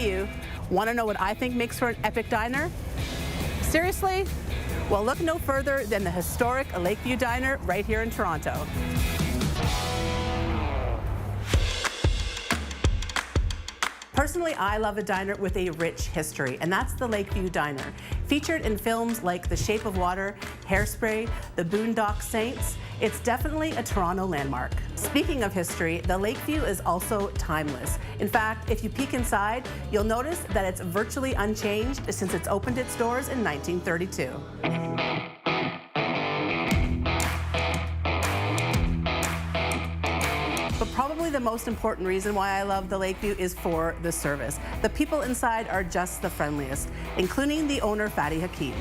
you? Want to know what I think makes for an epic diner? Seriously? Well, look no further than the historic Lakeview Diner right here in Toronto. Personally, I love a diner with a rich history, and that's the Lakeview Diner. Featured in films like The Shape of Water, Hairspray, The Boondock Saints, it's definitely a Toronto landmark. Speaking of history, the Lakeview is also timeless. In fact, if you peek inside, you'll notice that it's virtually unchanged since it's opened its doors in 1932. But probably the most important reason why I love the Lakeview is for the service. The people inside are just the friendliest, including the owner, Fatty Hakeem.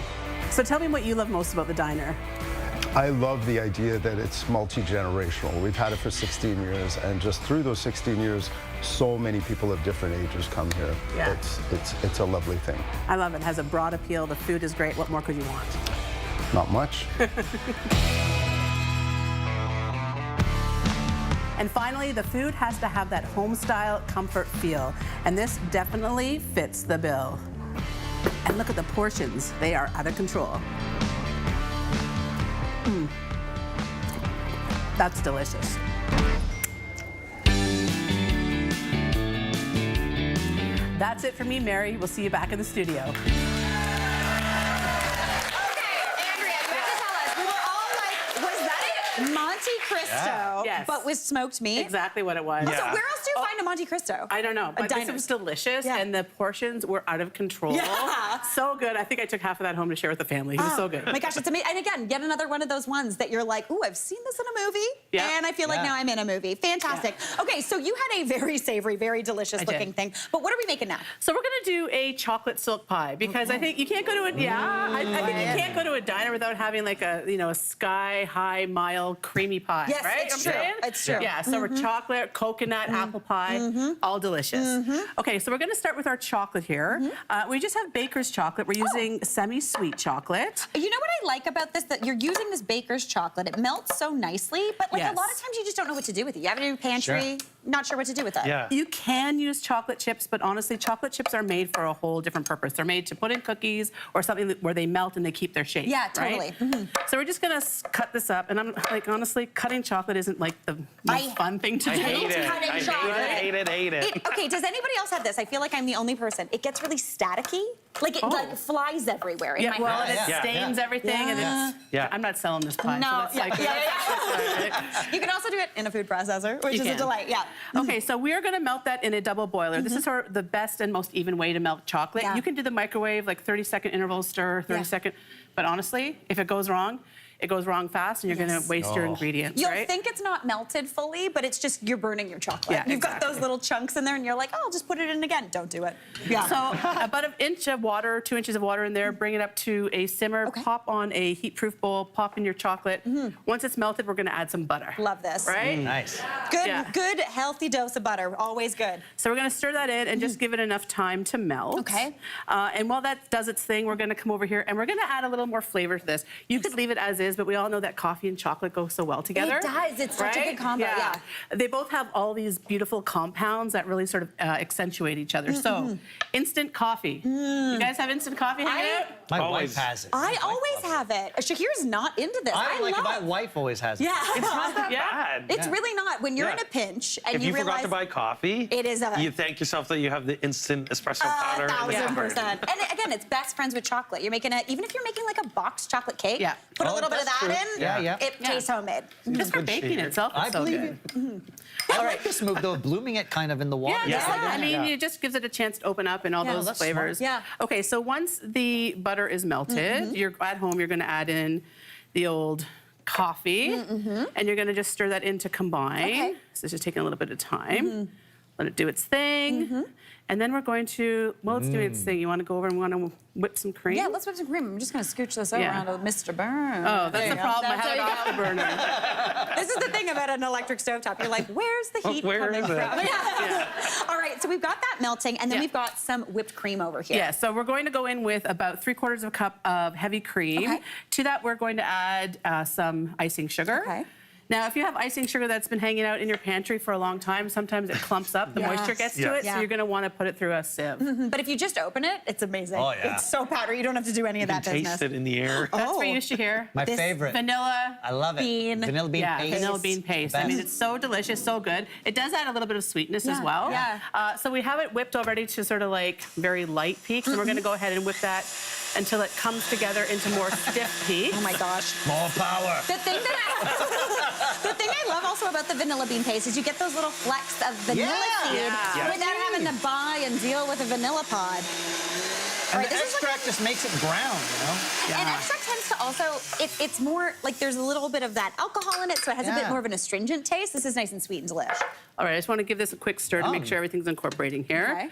So tell me what you love most about the diner. I love the idea that it's multi-generational. We've had it for 16 years, and just through those 16 years, so many people of different ages come here. Yeah. It's a lovely thing. I love it. It has a broad appeal. The food is great. What more could you want? Not much. And finally, the food has to have that home-style comfort feel, and this definitely fits the bill. And look at the portions. They are out of control. That's delicious. That's it for me, Mary. We'll see you back in the studio. Monte Cristo, Yes. but with smoked meat. Exactly what it was. So where else do you find a Monte Cristo? I don't know, but this diner. was delicious, Yeah. and the portions were out of control. Yeah. So good. I think I took half of that home to share with the family. It was so good. Oh my gosh, it's amazing. And again, yet another one of those ones that you're like, ooh, I've seen this in a movie, Yeah. and I feel like now I'm in a movie. Fantastic. Okay, so you had a very savory, very delicious looking thing, but what are we making now? So we're gonna do a chocolate silk pie because I think you can't go to a I think you can't go to a diner without having like a a sky high mild creamy pie. Yes, right? it's I'm true. saying? It's true. Yeah. So we're chocolate, coconut, apple pie, all delicious. Okay, so we're gonna start with our chocolate here. We just have baker's chocolate. We're using semi-sweet chocolate. You know what I like about this? That you're using this baker's chocolate. It melts so nicely, but like a lot of times you just don't know what to do with it. You have it in your pantry, not sure what to do with it. Yeah. You can use chocolate chips, but honestly, chocolate chips are made for a whole different purpose. They're made to put in cookies or something where they melt and they keep their shape. Yeah, totally. Right? So we're just gonna cut this up, and I'm like, honestly, cutting chocolate isn't like the most fun thing to do. I hate it. Cutting I chocolate. hate it. Okay, does anybody else have this? I feel like I'm the only person. It gets really staticky. Like it like flies everywhere in my well, house. it stains everything, and it's. I'm not selling this pie. No, so that's You can also do it in a food processor, which is a delight. Yeah. Okay, so we are going to melt that in a double boiler. This is the best and most even way to melt chocolate. You can do the microwave, like 30-second intervals, stir, 30-second. But honestly, if it goes wrong, it goes wrong fast, and you're going to waste your ingredients, You'll think it's not melted fully, but it's just you're burning your chocolate. Yeah, You've got those little chunks in there, and you're like, oh, I'll just put it in again. Don't do it. Yeah. So about an inch of water, 2 inches of water in there, bring it up to a simmer, pop on a heat-proof bowl, pop in your chocolate. Once it's melted, we're going to add some butter. Love this. Right? Nice. Good, healthy dose of butter. Always good. So we're going to stir that in and just give it enough time to melt. Okay. And while that does its thing, we're going to come over here and we're going to add a little more flavor to this. You could leave it as is, but we all know that coffee and chocolate go so well together. It does. It's such a good combo. Yeah. They both have all these beautiful compounds that really sort of accentuate each other. So, instant coffee. You guys have instant coffee hanging out? My wife has it. I always have it. Shahir's not into this. I like it. My wife always has it. Yeah. It's not that bad. It's really not. When you're in a pinch and if you forgot to buy coffee, it is you thank yourself that you have the instant espresso powder. 1,000%. And again, it's best friends with chocolate. You're making even if you're making like a boxed chocolate cake, put a little bit of that in. Yeah. It tastes homemade. Just for baking itself, it's so good. I like this move though, of blooming it kind of in the water. I mean, it just gives it a chance to open up and all those flavors. Yeah. Okay, so once the butter is melted, you're at home, you're going to add in the old coffee, and you're going to just stir that in to combine. Okay. So it's just taking a little bit of time. Let it do its thing. And then we're going to, well, it's doing its thing. You want to go over and we want to whip some cream? Yeah, let's whip some cream. I'm just going to scooch this over onto Mr. Burn. Oh, that's the problem. I have it off the burner. This is the thing about an electric stovetop. You're like, where's the heat coming from? All right, so we've got that melting, and then we've got some whipped cream over here. Yeah, so we're going to go in with about 3/4 of a cup of heavy cream. To that, we're going to add some icing sugar. Now, if you have icing sugar that's been hanging out in your pantry for a long time, sometimes it clumps up, the moisture gets to Yes. it, so you're gonna wanna put it through a sieve. But if you just open it, it's amazing. Oh, yeah. It's so powdery. You don't have to do any of You that can business. taste it in the air. That's for you, Shahir. My This favorite. Vanilla. I love it. bean. Vanilla bean Yeah, paste. vanilla bean paste. I mean, Best. it's so delicious, so good. It does add a little bit of sweetness as Yeah, well. yeah. So we have it whipped already to sort of like very light peaks, and we're gonna go ahead and whip that until it comes together into more stiff peaks. Oh my gosh. More power. The thing I love also about the vanilla bean paste is you get those little flecks of vanilla Yeah. seed Yeah. without having to buy and deal with a vanilla pod. And Right, the this is what- extract just makes it brown, you know? And extract tends to also, it's more like there's a little bit of that alcohol in it, so it has a bit Yeah. more of an astringent taste. This is nice and sweet and delish. All right, I just want to give this a quick stir to make sure everything's incorporating here.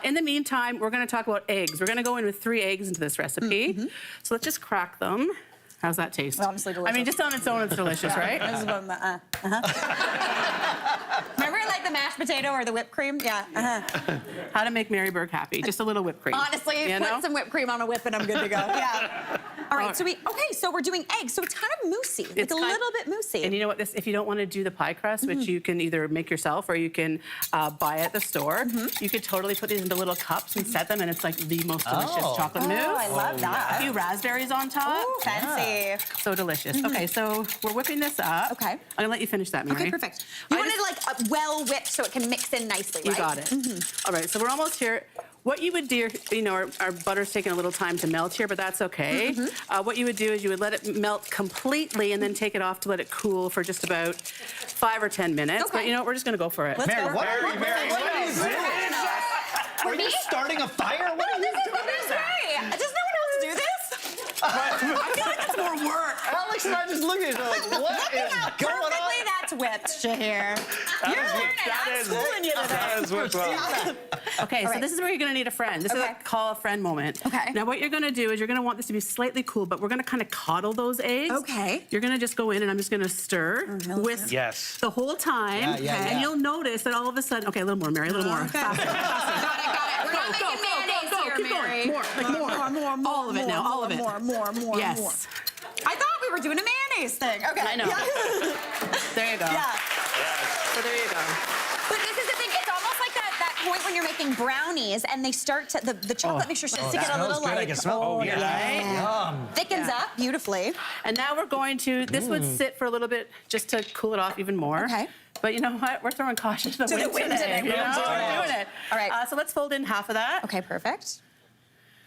In the meantime, we're going to talk about eggs. We're going to go in with 3 eggs into this recipe. So let's just crack them. How's that taste? Honestly I mean, delicious. just on its own, it's delicious, right? This is what Remember like the mashed potato or the whipped cream? Yeah. How to make Mary Berg happy. Just a little whipped cream. Honestly, you know? put some whipped cream on a whip and I'm good to go. Yeah. All right, so so we're doing eggs. So it's kind of moussey. It's a little bit moussey. And you know what? If you don't want to do the pie crust, which you can either make yourself or you can buy at the store, you could totally put these into little cups and set them, and it's like the most delicious chocolate mousse. Oh, I love that. A few raspberries on top. Ooh, fancy. So delicious. Okay, so we're whipping this up. Okay. I'm gonna let you finish that, Mary. Okay, perfect. You I want it like well whipped so it can mix in nicely, right? You got it. All right, so we're almost here. What you would do, you know, our butter's taking a little time to melt here, but that's okay. What you would do is you would let it melt completely and then take it off to let it cool for just about 5 or 10 minutes. Okay. But you know what, we're just gonna go for it. Let's Mary, go. what are you For Are me? you starting a fire? What are you This is the doing? best way. Does no one else do this? I feel like that's more work. Alex and I just look at each other like, what is going on? Perfectly that's whipped, Shahir. You're learning. I'm schooling you today. That is what's well. Okay, so right. this is where you're gonna need a friend. This is Okay. a call a friend moment. Okay. Now what you're gonna do is you're gonna want this to be slightly cool, but we're gonna kind of coddle those eggs. Okay. You're gonna just go in and I'm just gonna stir, whisk Yes. the whole time. Yeah. And you'll notice that all of a sudden, okay, a little more, Mary, a little more. Okay. Faster. Got it. We're not making mayonnaise here, keep Mary. going. More, like more. All of it now, all of it. More. Yes. I thought we were doing a mayonnaise thing. Okay. I know. There you go. Yeah. So there you go. But this is the thing. It's almost like that point when you're making brownies and they start to the chocolate mixture starts to get a smells little good. I like can smell it. Oh, yeah. Yum. thickens up beautifully. And now we're going to, this would sit for a little bit just to cool it off even more. Okay. But you know what? We're throwing caution to the wind today. We're You know? doing We're it. doing it. All right. So let's fold in half of that. Okay, perfect.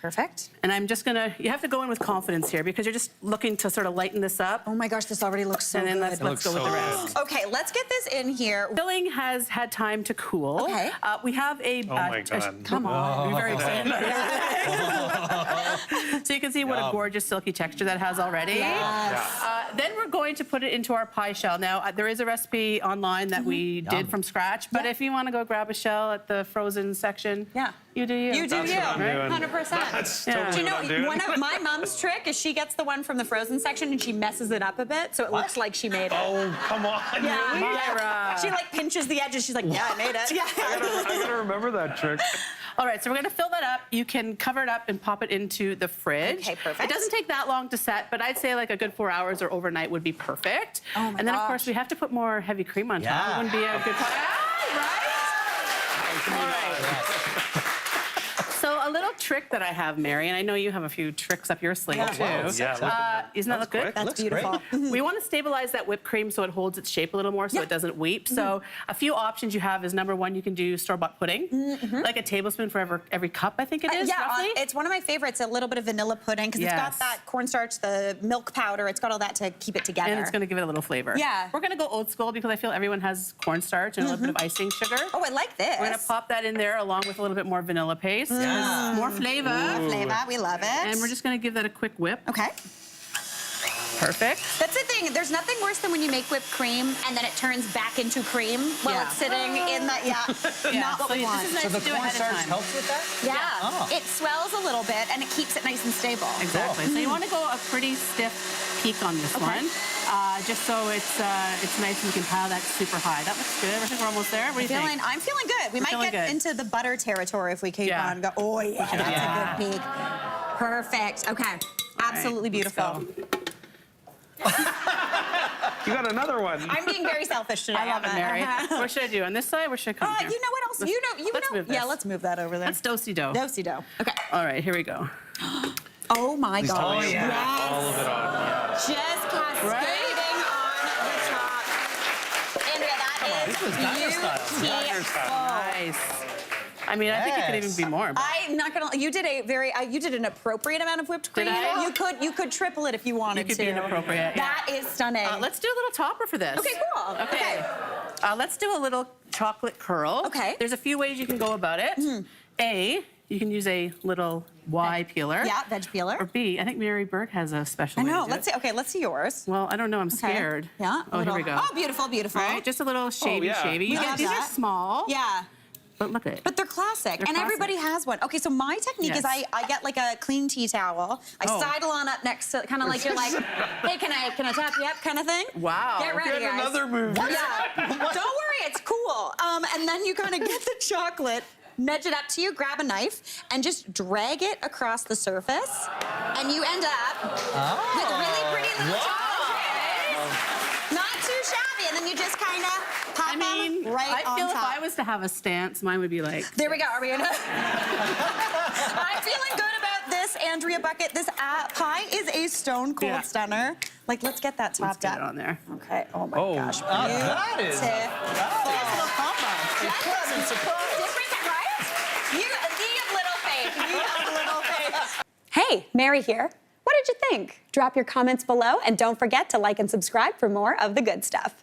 Perfect. And I'm just gonna, you have to go in with confidence here because you're just looking to sort of lighten this up. Oh my gosh, this already looks so And then good. let's go with so the rest. Okay, let's get this in here. Filling has had time to cool. Okay. We have a. Oh my God. Come on. You're very excited. So you can see what a gorgeous silky texture that has already. Yes. Then we're going to put it into our pie shell. Now, there is a recipe online that we did from scratch, but if you want to go grab a shell at the frozen section, you do you. You do That's you, what I'm doing. 100%. That's Yeah. totally Do you what I'm doing. know, one of my mom's trick is she gets the one from the frozen section and she messes it up a bit so it looks like she made it. Oh, come on. Yeah. Really? Myra. She like pinches the edges. She's like, yeah, I made it. Yeah. I gotta remember that trick. All right, so we're gonna fill that up. You can cover it up and pop it into the fridge. Okay, perfect. It doesn't take that long to set, but I'd say like a good 4 hours or overnight would be perfect. Oh my And then of gosh. course we have to put more heavy cream on top. Yeah. It wouldn't be a good right? All right. So a little trick that I have, Mary, and I know you have a few tricks up your sleeve too. Yeah, look at that. Isn't that look good? quick. That's Looks beautiful. We want to stabilize that whipped cream so it holds its shape a little more so it doesn't weep. So a few options you have is number one, you can do store-bought pudding, like a tablespoon for every cup, I think it is, roughly. It's one of my favorites, a little bit of vanilla pudding because it's got Yes. that cornstarch, the milk powder, it's got all that to keep it together. And it's going to give it a little flavor. Yeah. We're going to go old school because I feel everyone has cornstarch and a little bit of icing sugar. Oh, I like this. We're going to pop that in there along with a little bit more vanilla paste. Yes. More flavor. flavor. We love it. And we're just going to give that a quick whip. Okay. Perfect. That's the thing. There's nothing worse than when you make whipped cream and then it turns back into cream while Yeah. it's sitting in the, not what so we want. This is nice So the to do ahead of cornstarch time. helps with that? Yeah. Oh. It swells a little bit and it keeps it nice and stable. Exactly. So you want to go a pretty stiff peak on this one, just so it's nice and you can pile that super high. That looks good. I think we're almost there. What do you think? I'm feeling good. We might feeling get good. into the butter territory if we keep Yeah. on. Oh, yeah, that's a good peak. Perfect. Okay. Absolutely Let's beautiful. go. You got another one. I'm being very selfish today. I love it, Mary. Uh-huh. What should I do? On this side? Where should I come here? You know what else? Let's move this. Yeah, let's move that over there. That's do-si-do. Do-si-do. Okay. All right, here we go. Oh my gosh. Oh, yeah. Yes. All of it on. Yeah. Just cascading on the top. Andrea, that is This was diner style. beautiful. Nice. I mean, I think it could even be more. But I'm not gonna. You did you did an appropriate amount of whipped cream. Did I? You could triple it if you wanted could to. be inappropriate, yeah. That is stunning. let's do a little topper for this. Okay, cool. Okay. Let's do a little chocolate curl. Okay. There's a few ways you can go about it. A, you can use a little Y peeler. Yeah, veg peeler. Or B, I think Mary Berg has a special I way know. to do Let's it. see. Okay, let's see yours. Well, I don't know. I'm Okay. scared. Yeah. Oh, here we go. Oh, beautiful, beautiful. All right, just a little shavy, yeah. shavy. You We get, love these are that. small. Yeah. But look at it. But they're classic, and classic. everybody has one. Okay, so my technique is Yes. I get like a clean tea towel. I Oh. sidle on up next to, kind of like you're like, hey, can I tap you up kind of thing? Wow. Get ready, You had guys. another move. Yeah. Don't worry, it's cool. And then you kind of get the chocolate, nudge it up to you, grab a knife, and just drag it across the surface, and you end up with really pretty little chocolate. Not too shabby, and then you just kind of pop I mean, them right I on feel if top. I was to have a stance, mine would be like. There we go. Are we gonna? I'm feeling good about this, Andrea Buckett. This pie is a stone cold Yeah. stunner. Like, let's get that Let's topped get up. it on there. Okay. Oh my Oh. gosh. that is a pleasant surprise. Different, right? You have little faith. You have little faith. Hey, Mary here. What did you think? Drop your comments below, and don't forget to like and subscribe for more of the good stuff.